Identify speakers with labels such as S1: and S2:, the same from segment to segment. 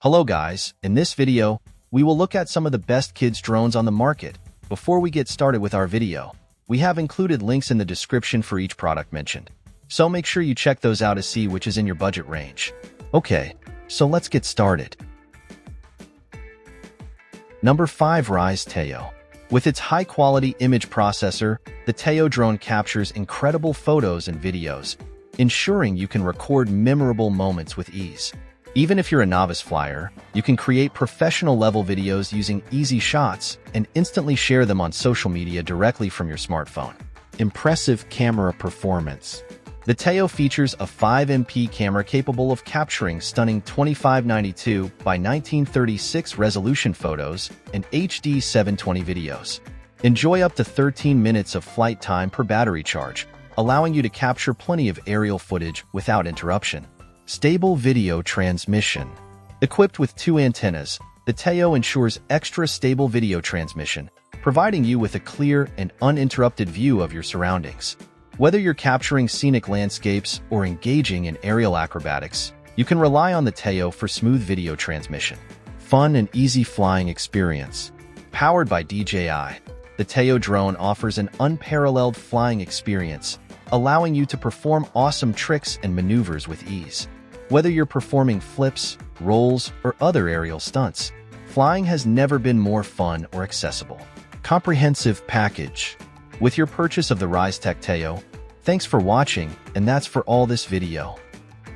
S1: Hello guys, in this video, we will look at some of the best kids drones on the market. Before we get started with our video, we have included links in the description for each product mentioned. So make sure you check those out to see which is in your budget range. Okay, so let's get started. Number 5. Ryze Tello. With its high-quality image processor, the Tello drone captures incredible photos and videos, ensuring you can record memorable moments with ease. Even if you're a novice flyer, you can create professional-level videos using easy shots and instantly share them on social media directly from your smartphone. Impressive camera performance. The Tello features a 5MP camera capable of capturing stunning 2592 by 1936 resolution photos and HD 720 videos. Enjoy up to 13 minutes of flight time per battery charge, allowing you to capture plenty of aerial footage without interruption. Stable video transmission. Equipped with 2 antennas, the Tello ensures extra stable video transmission, providing you with a clear and uninterrupted view of your surroundings. Whether you're capturing scenic landscapes or engaging in aerial acrobatics, you can rely on the Tello for smooth video transmission. Fun and easy flying experience. Powered by DJI, the Tello drone offers an unparalleled flying experience, allowing you to perform awesome tricks and maneuvers with ease. Whether you're performing flips, rolls, or other aerial stunts, flying has never been more fun or accessible. Comprehensive package. With your purchase of the Ryze Tello, thanks for watching, and that's for all this video.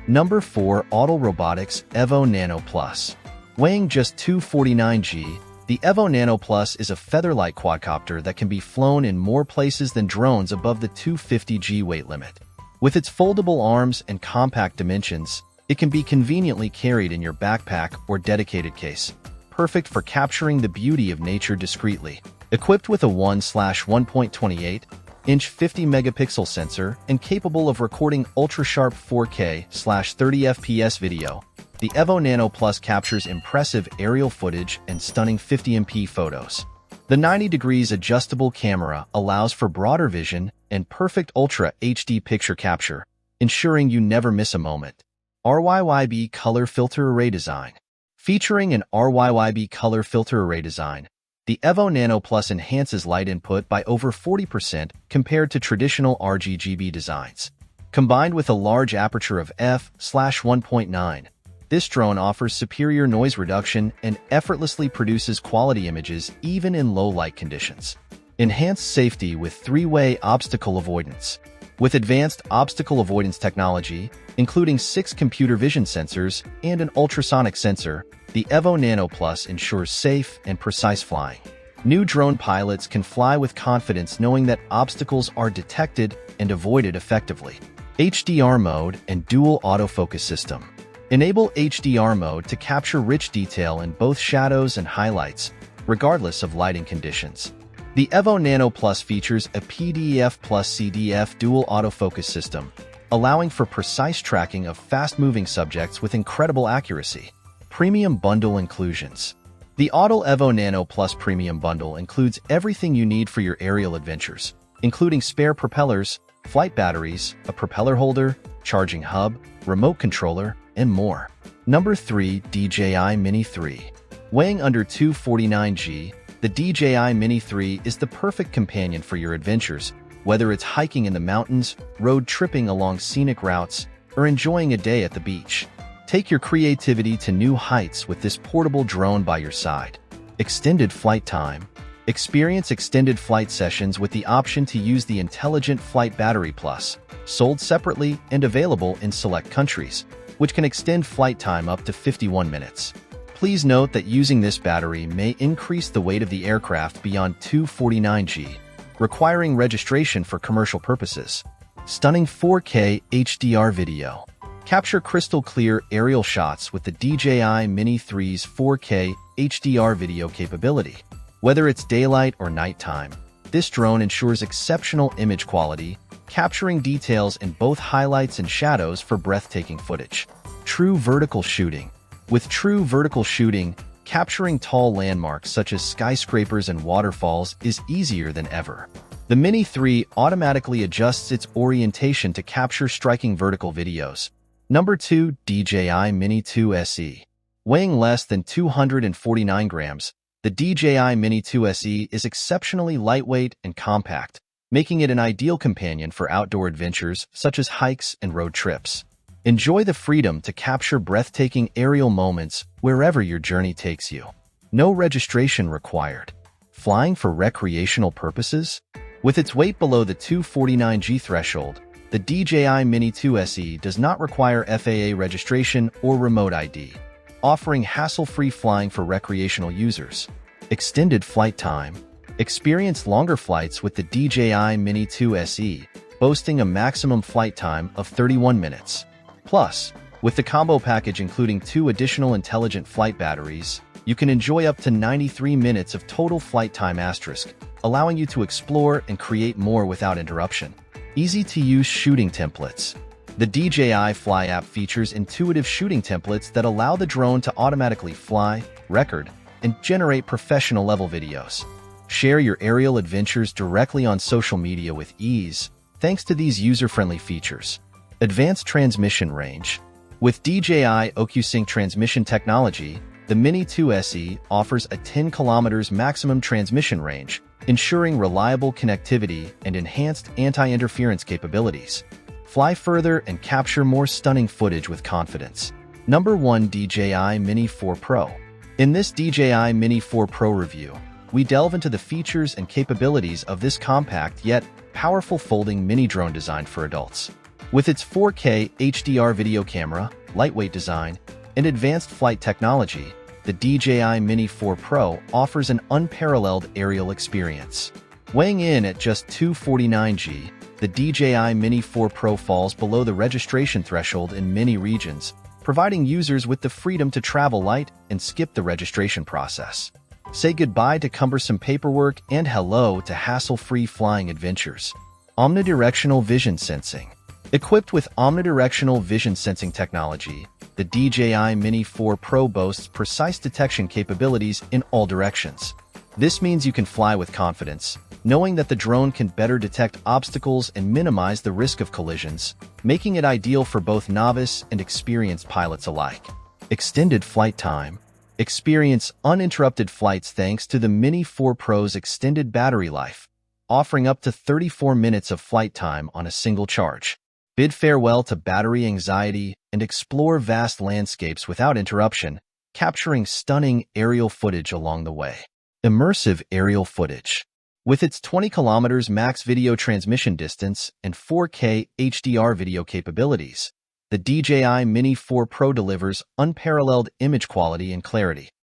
S1: Number 4. Auto Robotics Evo Nano Plus. Weighing just 249 g, the Evo Nano Plus is a feather-light quadcopter that can be flown in more places than drones above the 250 g weight limit. With its foldable arms and compact dimensions, it can be conveniently carried in your backpack or dedicated case, perfect for capturing the beauty of nature discreetly. Equipped with a 1/1.28-inch 50-megapixel sensor and capable of recording ultra-sharp 4K/30 FPS video, the Evo Nano Plus captures impressive aerial footage and stunning 50MP photos. The 90 degrees adjustable camera allows for broader vision and perfect Ultra HD picture capture, ensuring you never miss a moment. RYYB Color Filter Array Design. Featuring an RYYB color filter array design, the Evo Nano Plus enhances light input by over 40% compared to traditional RGB designs. Combined with a large aperture of f/1.9, this drone offers superior noise reduction and effortlessly produces quality images even in low light conditions. Enhanced safety with 3-way obstacle avoidance. With advanced obstacle avoidance technology, including 6 computer vision sensors and an ultrasonic sensor, the Evo Nano Plus ensures safe and precise flying. New drone pilots can fly with confidence knowing that obstacles are detected and avoided effectively. HDR mode and dual autofocus system. Enable HDR mode to capture rich detail in both shadows and highlights, regardless of lighting conditions. The Evo Nano Plus features a PDF plus CDF dual autofocus system, allowing for precise tracking of fast-moving subjects with incredible accuracy. Premium Bundle Inclusions. The Auto Evo Nano Plus Premium Bundle includes everything you need for your aerial adventures, including spare propellers, flight batteries, a propeller holder, charging hub, remote controller, and more. Number 3. DJI Mini 3. Weighing under 249 g, the DJI Mini 3 is the perfect companion for your adventures, whether it's hiking in the mountains, road tripping along scenic routes, or enjoying a day at the beach. Take your creativity to new heights with this portable drone by your side. Extended flight time. Experience extended flight sessions with the option to use the Intelligent Flight Battery Plus, sold separately and available in select countries, which can extend flight time up to 51 minutes. Please note that using this battery may increase the weight of the aircraft beyond 249 g, requiring registration for commercial purposes. Stunning 4K HDR video. Capture crystal clear aerial shots with the DJI Mini 3's 4K HDR video capability. Whether it's daylight or nighttime, this drone ensures exceptional image quality, capturing details in both highlights and shadows for breathtaking footage. True vertical shooting. With true vertical shooting, capturing tall landmarks such as skyscrapers and waterfalls is easier than ever. The Mini 3 automatically adjusts its orientation to capture striking vertical videos. Number 2. DJI Mini 2 SE. Weighing less than 249 grams, the DJI Mini 2 SE is exceptionally lightweight and compact, making it an ideal companion for outdoor adventures such as hikes and road trips. Enjoy the freedom to capture breathtaking aerial moments wherever your journey takes you. No registration required. Flying for recreational purposes? With its weight below the 249g threshold, the DJI Mini 2 SE does not require FAA registration or remote ID, offering hassle-free flying for recreational users. Extended flight time. Experience longer flights with the DJI Mini 2 SE, boasting a maximum flight time of 31 minutes. Plus, with the combo package including 2 additional intelligent flight batteries, you can enjoy up to 93 minutes of total flight time asterisk, allowing you to explore and create more without interruption. Easy-to-use shooting templates. The DJI Fly app features intuitive shooting templates that allow the drone to automatically fly, record, and generate professional-level videos. Share your aerial adventures directly on social media with ease, thanks to these user-friendly features. Advanced transmission range. With DJI OcuSync transmission technology, the Mini 2 SE offers a 10 km maximum transmission range, ensuring reliable connectivity and enhanced anti-interference capabilities. Fly further and capture more stunning footage with confidence. Number 1. DJI Mini 4 Pro. In this DJI Mini 4 Pro review, we delve into the features and capabilities of this compact yet powerful folding mini drone designed for adults. With its 4K HDR video camera, lightweight design, and advanced flight technology, the DJI Mini 4 Pro offers an unparalleled aerial experience. Weighing in at just 249g, the DJI Mini 4 Pro falls below the registration threshold in many regions, providing users with the freedom to travel light and skip the registration process. Say goodbye to cumbersome paperwork and hello to hassle-free flying adventures. Omnidirectional vision sensing. Equipped with omnidirectional vision sensing technology, the DJI Mini 4 Pro boasts precise detection capabilities in all directions. This means you can fly with confidence, knowing that the drone can better detect obstacles and minimize the risk of collisions, making it ideal for both novice and experienced pilots alike. Extended flight time. Experience uninterrupted flights thanks to the Mini 4 Pro's extended battery life, offering up to 34 minutes of flight time on a single charge. Bid farewell to battery anxiety and explore vast landscapes without interruption, capturing stunning aerial footage along the way. Immersive aerial footage. With its 20 km max video transmission distance and 4K HDR video capabilities, the DJI Mini 4 Pro delivers unparalleled image quality and clarity.